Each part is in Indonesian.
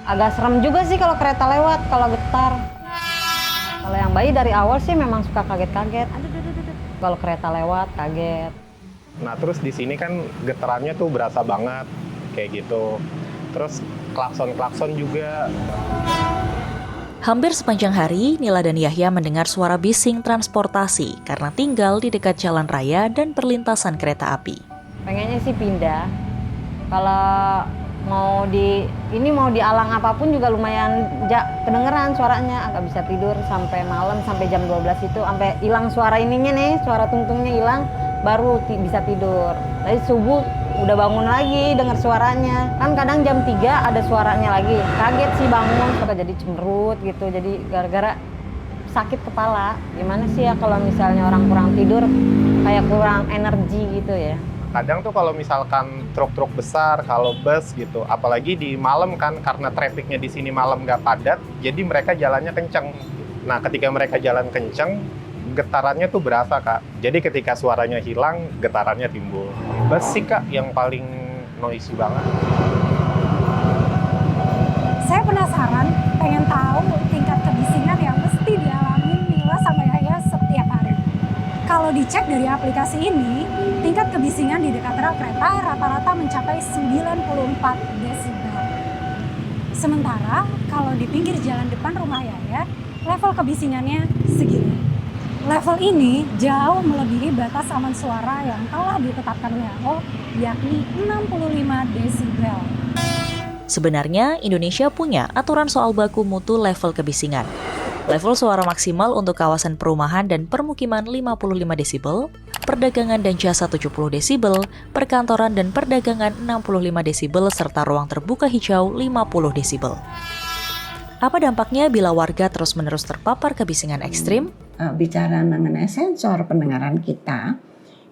Agak serem juga sih kalau kereta lewat, kalau getar. Kalau yang bayi dari awal sih memang suka kaget-kaget. Kalau kereta lewat, kaget. Nah, terus di sini kan getarannya tuh berasa banget, kayak gitu. Terus klakson-klakson juga. Hampir sepanjang hari, Nila dan Yahya mendengar suara bising transportasi karena tinggal di dekat jalan raya dan perlintasan kereta api. Pengennya sih pindah. Kalau mau di alang apapun juga lumayan kedengeran suaranya, agak bisa tidur sampai malam, sampai jam 12 itu, sampai hilang suara ininya nih, suara tungtungnya hilang, baru bisa tidur. Tadi subuh udah bangun lagi dengar suaranya. Kan kadang jam 3 ada suaranya lagi. Kaget sih bangun, suka jadi cemberut gitu. Jadi gara-gara sakit kepala. Gimana sih ya kalau misalnya orang kurang tidur, kayak kurang energi gitu ya. Kadang tuh kalau misalkan truk-truk besar, kalau bus gitu, apalagi di malam kan, karena trafficnya di sini malam nggak padat, jadi mereka jalannya kenceng. Nah, ketika mereka jalan kenceng, getarannya tuh berasa, Kak. Jadi ketika suaranya hilang, getarannya timbul. Bus sih, Kak, yang paling noisy banget. Saya penasaran, pengen tahu tingkat kebisingan yang mesti dialami Nila sama Yahya setiap hari. Kalau dicek dari aplikasi ini, tingkat kebisingan di dekat rel kereta rata-rata mencapai 94 desibel. Sementara kalau di pinggir jalan depan rumah Yahya, level kebisingannya segini. Level ini jauh melebihi batas aman suara yang telah ditetapkan WHO, yakni 65 desibel. Sebenarnya, Indonesia punya aturan soal baku mutu level kebisingan. Level suara maksimal untuk kawasan perumahan dan permukiman 55 desibel, perdagangan dan jasa 70 desibel, perkantoran dan perdagangan 65 desibel, serta ruang terbuka hijau 50 desibel. Apa dampaknya bila warga terus-menerus terpapar kebisingan ekstrim? Bicara mengenai sensor pendengaran kita,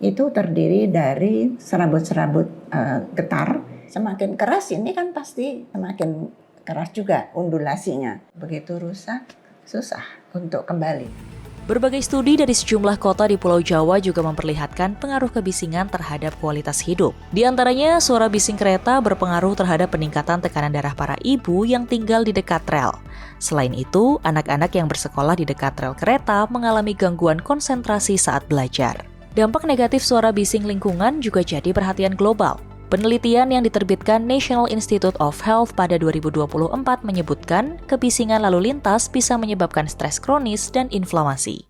itu terdiri dari serabut-serabut getar. Semakin keras ini kan pasti semakin keras juga undulasinya. Begitu rusak, susah untuk kembali. Berbagai studi dari sejumlah kota di Pulau Jawa juga memperlihatkan pengaruh kebisingan terhadap kualitas hidup. Di antaranya, suara bising kereta berpengaruh terhadap peningkatan tekanan darah para ibu yang tinggal di dekat rel. Selain itu, anak-anak yang bersekolah di dekat rel kereta mengalami gangguan konsentrasi saat belajar. Dampak negatif suara bising lingkungan juga jadi perhatian global. Penelitian yang diterbitkan National Institute of Health pada 2024 menyebutkan kebisingan lalu lintas bisa menyebabkan stres kronis dan inflamasi.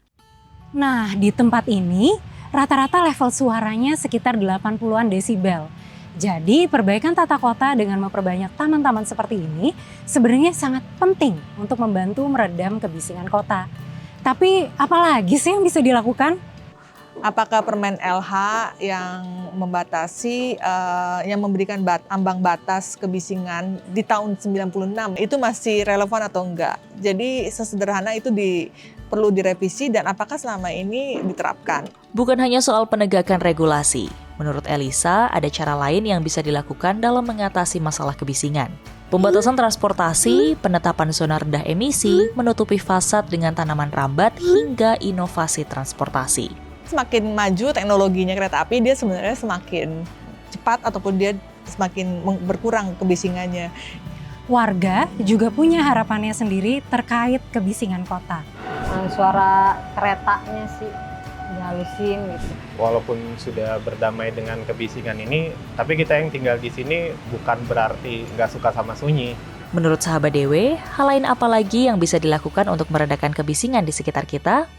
Nah, di tempat ini rata-rata level suaranya sekitar 80-an desibel. Jadi, perbaikan tata kota dengan memperbanyak taman-taman seperti ini sebenarnya sangat penting untuk membantu meredam kebisingan kota. Tapi, apalagi sih yang bisa dilakukan? Apakah Permen LH yang membatasi, yang memberikan ambang batas kebisingan di tahun 96 itu masih relevan atau enggak? Jadi sesederhana itu perlu direvisi dan apakah selama ini diterapkan? Bukan hanya soal penegakan regulasi. Menurut Elisa, ada cara lain yang bisa dilakukan dalam mengatasi masalah kebisingan. Pembatasan transportasi, penetapan zona rendah emisi, menutupi fasad dengan tanaman rambat, hingga inovasi transportasi. Semakin maju teknologinya kereta api, dia sebenarnya semakin cepat ataupun dia semakin berkurang kebisingannya. Warga juga punya harapannya sendiri terkait kebisingan kota. Suara keretanya sih dihalusin gitu. Walaupun sudah berdamai dengan kebisingan ini, tapi kita yang tinggal di sini bukan berarti nggak suka sama sunyi. Menurut sahabat Dewe, hal lain apa lagi yang bisa dilakukan untuk meredakan kebisingan di sekitar kita?